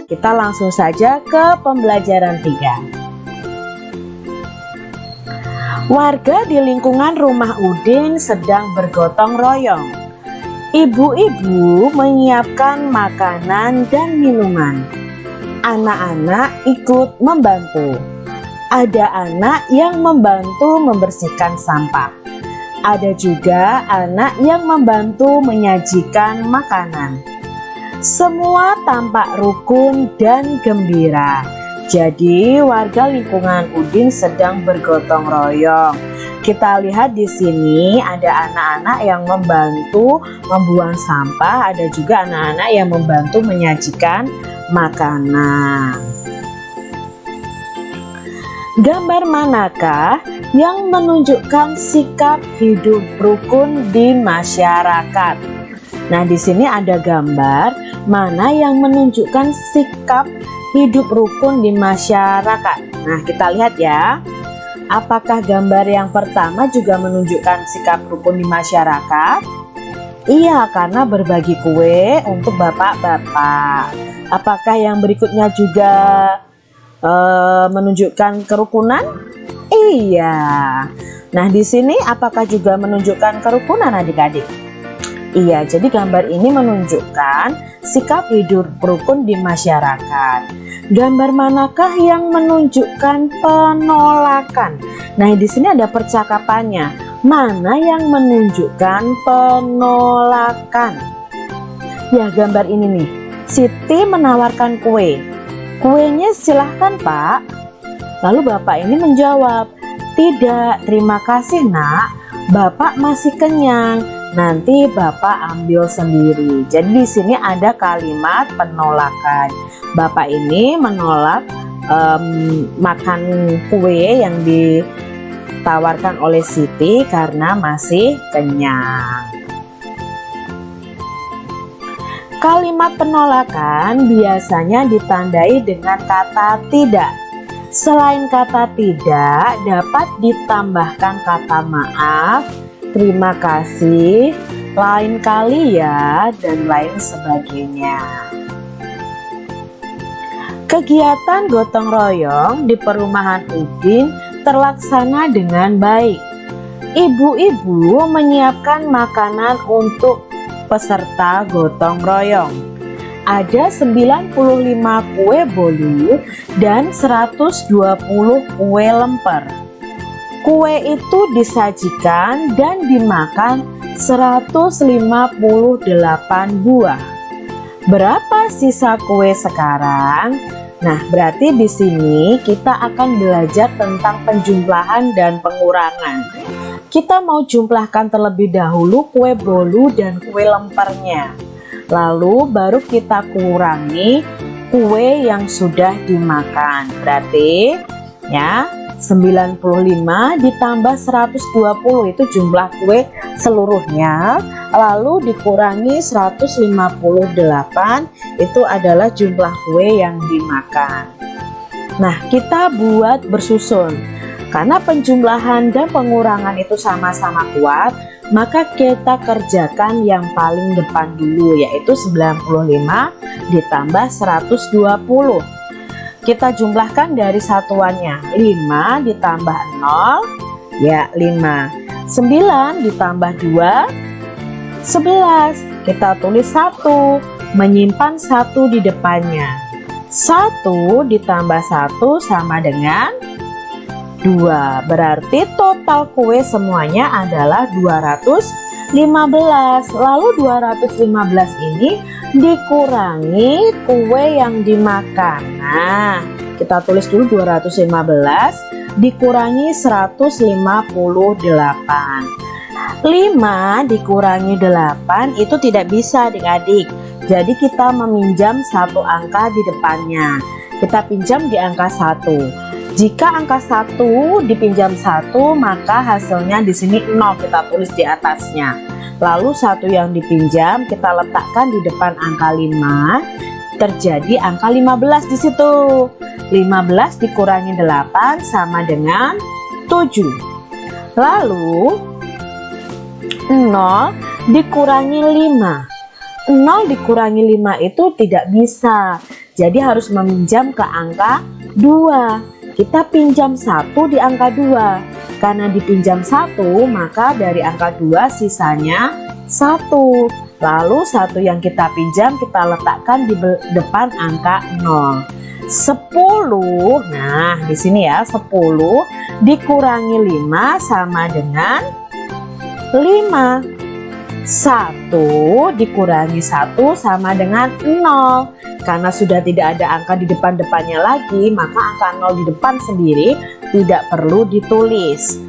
kita langsung saja ke pembelajaran 3. Warga di lingkungan rumah Udin sedang bergotong royong. Ibu-ibu menyiapkan makanan dan minuman. Anak-anak ikut membantu. Ada anak yang membantu membersihkan sampah. Ada juga anak yang membantu menyajikan makanan. Semua tampak rukun dan gembira. Jadi warga lingkungan Udin sedang bergotong royong. Kita lihat di sini ada anak-anak yang membantu membuang sampah, ada juga anak-anak yang membantu menyajikan makanan. Gambar manakah yang menunjukkan sikap hidup rukun di masyarakat? Nah, di sini ada gambar mana yang menunjukkan sikap hidup rukun di masyarakat. Nah, kita lihat ya. Apakah gambar yang pertama juga menunjukkan sikap rukun di masyarakat? Iya, karena berbagi kue untuk bapak-bapak. Apakah yang berikutnya juga menunjukkan kerukunan? Iya. Nah, di sini apakah juga menunjukkan kerukunan adik-adik? Iya, jadi gambar ini menunjukkan sikap hidup rukun di masyarakat. Gambar manakah yang menunjukkan penolakan? Nah, di sini ada percakapannya. Mana yang menunjukkan penolakan? Ya, gambar ini nih. Siti menawarkan kue. Kuenya silahkan, Pak. Lalu bapak ini menjawab, tidak, terima kasih nak. Bapak masih kenyang. Nanti bapak ambil sendiri. Jadi di sini ada kalimat penolakan. Bapak ini menolak makan kue yang ditawarkan oleh Siti karena masih kenyang. Kalimat penolakan biasanya ditandai dengan kata tidak. Selain kata tidak, dapat ditambahkan kata maaf, terima kasih, lain kali ya, dan lain sebagainya. Kegiatan gotong royong di perumahan Udin terlaksana dengan baik. Ibu-ibu menyiapkan makanan untuk peserta gotong royong. Ada 95 kue bolu dan 120 kue lemper. Kue itu disajikan dan dimakan 158 buah. Berapa sisa kue sekarang? Nah, berarti di sini kita akan belajar tentang penjumlahan dan pengurangan. Kita mau jumlahkan terlebih dahulu kue bolu dan kue lempernya. Lalu baru kita kurangi kue yang sudah dimakan. Berarti ya 95 ditambah 120 itu jumlah kue seluruhnya. Lalu dikurangi 158 itu adalah jumlah kue yang dimakan. Nah, kita buat bersusun. Karena penjumlahan dan pengurangan itu sama-sama kuat, maka kita kerjakan yang paling depan dulu, yaitu 95 ditambah 120. Kita jumlahkan dari satuannya. 5 ditambah 0, ya 5. 9 ditambah 2, 11. Kita tulis 1, menyimpan 1 di depannya. 1 ditambah 1 sama dengan 2, berarti total kue semuanya adalah 215. Lalu 215 ini dikurangi kue yang dimakan. Nah, kita tulis dulu 215 dikurangi 158. 5 dikurangi 8 itu tidak bisa adik-adik. Jadi kita meminjam satu angka di depannya. Kita pinjam di angka 1. Jika angka 1 dipinjam 1, maka hasilnya di sini 0 kita tulis di atasnya. Lalu 1 yang dipinjam kita letakkan di depan angka 5, terjadi angka 15 di situ. 15 dikurangi 8 sama dengan 7. Lalu 0 dikurangi 5. 0 dikurangi 5 itu tidak bisa. jadi harus meminjam ke angka 2. Kita pinjam 1 di angka 2. Karena dipinjam 1, maka dari angka 2 sisanya 1. Lalu 1 yang kita pinjam kita letakkan di depan angka 0. 10. Nah, di sini ya, 10 dikurangi 5 sama dengan 5. 1 dikurangi 1 sama dengan 0. Karena sudah tidak ada angka di depan-depannya lagi, maka angka 0 di depan sendiri tidak perlu ditulis.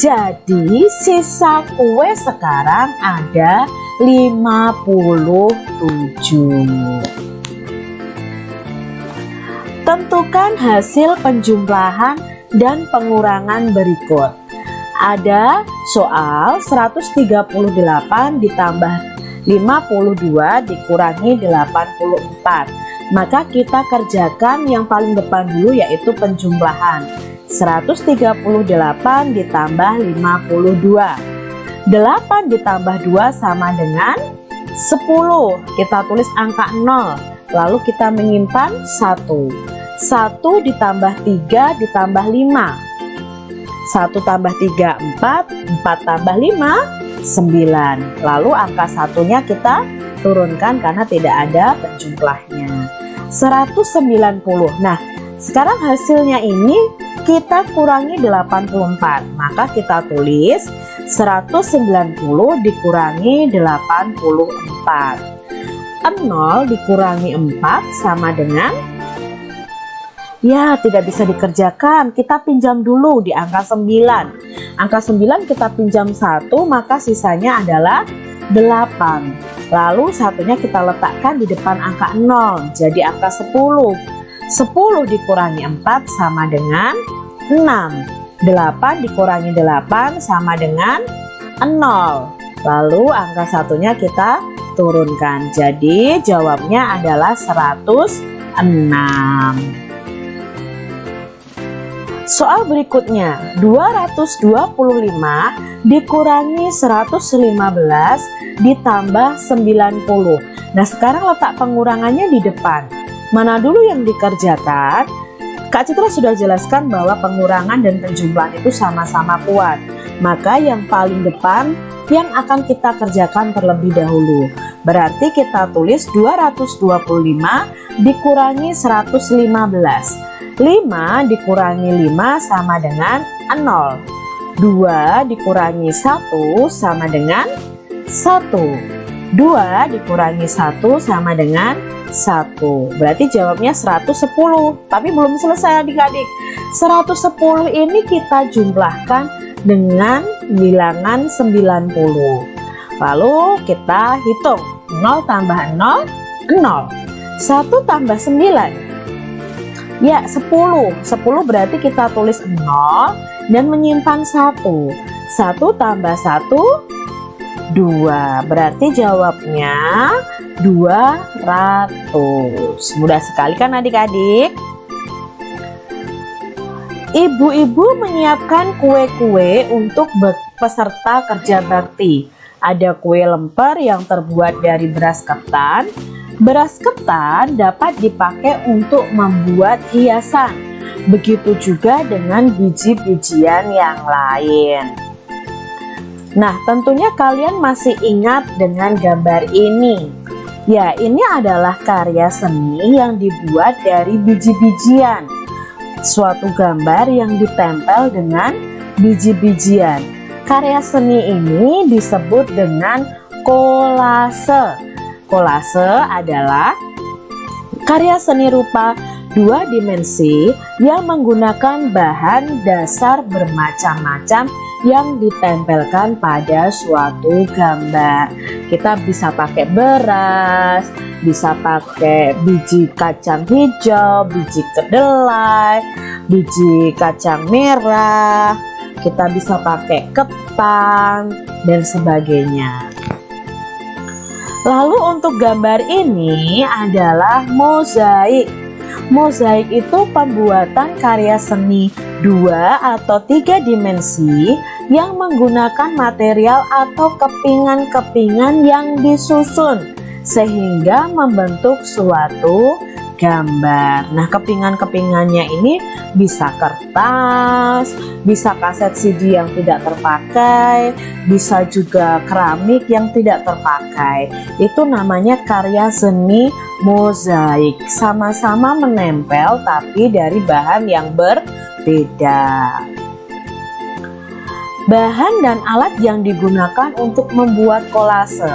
Jadi sisa kue sekarang ada 57. Tentukan hasil penjumlahan dan pengurangan berikut. Ada soal 138 ditambah 52 dikurangi 84. Maka kita kerjakan yang paling depan dulu, yaitu penjumlahan. 138 ditambah 52. 8 ditambah 2 sama dengan 10. Kita tulis angka 0. Lalu kita menyimpan 1. 1 ditambah 3 ditambah 5. 1 tambah 3 4, 4 tambah 5 9. Lalu angka satunya kita turunkan karena tidak ada penjumlahnya. 190. Nah, sekarang hasilnya ini kita kurangi 84. Maka kita tulis 190 dikurangi 84. 0 dikurangi 4 sama dengan, ya, tidak bisa dikerjakan. Kita pinjam dulu di angka 9. Angka 9 kita pinjam 1, maka sisanya adalah 8. Lalu satunya kita letakkan di depan angka 0, jadi angka 10. 10 dikurangi 4 sama dengan 6. 8 dikurangi 8 sama dengan 0. Lalu angka satunya kita turunkan. Jadi jawabnya adalah 106. Soal berikutnya, 225 dikurangi 115 ditambah 90. Nah, sekarang letak pengurangannya di depan. Mana dulu yang dikerjakan? Kak Citra sudah jelaskan bahwa pengurangan dan penjumlahan itu sama-sama kuat. Maka yang paling depan yang akan kita kerjakan terlebih dahulu. Berarti kita tulis 225 dikurangi 115. 5 dikurangi 5 sama dengan 0. 2 dikurangi 1 sama dengan 1. 2 dikurangi 1 sama dengan 1. Berarti jawabnya 110. Tapi belum selesai adik-adik. 110 ini kita jumlahkan dengan bilangan 90. Lalu kita hitung. 0 tambah 0, 0. 1 tambah 9. Ya, 10. 10 berarti kita tulis 0 dan menyimpan 1. 1 tambah 1, 2. Berarti jawabnya 200. Mudah sekali kan adik-adik? Ibu-ibu menyiapkan kue-kue untuk peserta kerja bakti. Ada kue lemper yang terbuat dari beras ketan. Beras ketan dapat dipakai untuk membuat hiasan. Begitu juga dengan biji-bijian yang lain. Nah, tentunya kalian masih ingat dengan gambar ini. Ya, ini adalah karya seni yang dibuat dari biji-bijian. Suatu gambar yang ditempel dengan biji-bijian. Karya seni ini disebut dengan kolase. Kolase adalah karya seni rupa 2 dimensi yang menggunakan bahan dasar bermacam-macam yang ditempelkan pada suatu gambar. Kita bisa pakai beras, bisa pakai biji kacang hijau, biji kedelai, biji kacang merah, kita bisa pakai ketan dan sebagainya. Lalu untuk gambar ini adalah mozaik. Mozaik itu pembuatan karya seni 2 atau 3 dimensi yang menggunakan material atau kepingan-kepingan yang disusun sehingga membentuk suatu gambar. Nah, kepingan-kepingannya ini bisa kertas, bisa kaset CD yang tidak terpakai, bisa juga keramik yang tidak terpakai. Itu namanya karya seni mozaik. Sama-sama menempel tapi dari bahan yang berbeda. Bahan dan alat yang digunakan untuk membuat kolase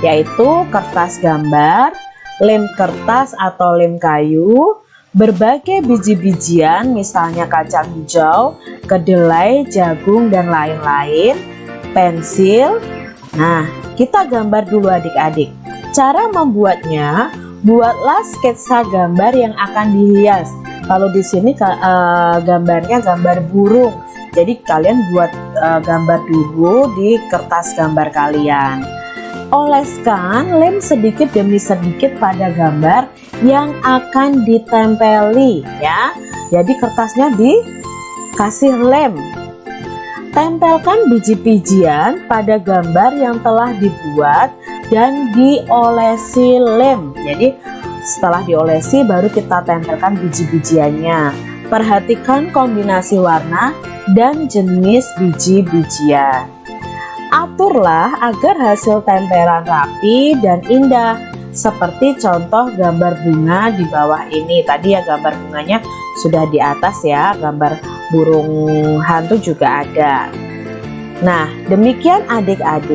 yaitu kertas gambar, lem kertas atau lem kayu, berbagai biji-bijian misalnya kacang hijau, kedelai, jagung, dan lain-lain, pensil. Nah, kita gambar dulu adik-adik. Cara membuatnya, buatlah sketsa gambar yang akan dihias. Kalau di sini gambarnya gambar burung. Jadi kalian buat gambar dulu di kertas gambar kalian. Oleskan lem sedikit demi sedikit pada gambar yang akan ditempeli ya. Jadi kertasnya dikasih lem. Tempelkan biji-bijian pada gambar yang telah dibuat dan diolesi lem. Jadi setelah diolesi baru kita tempelkan biji-bijiannya. Perhatikan kombinasi warna dan jenis biji-bijian. Aturlah agar hasil tempelan rapi dan indah seperti contoh gambar bunga di bawah ini. Tadi ya gambar bunganya sudah di atas ya, gambar burung hantu juga ada. Nah, demikian adik-adik.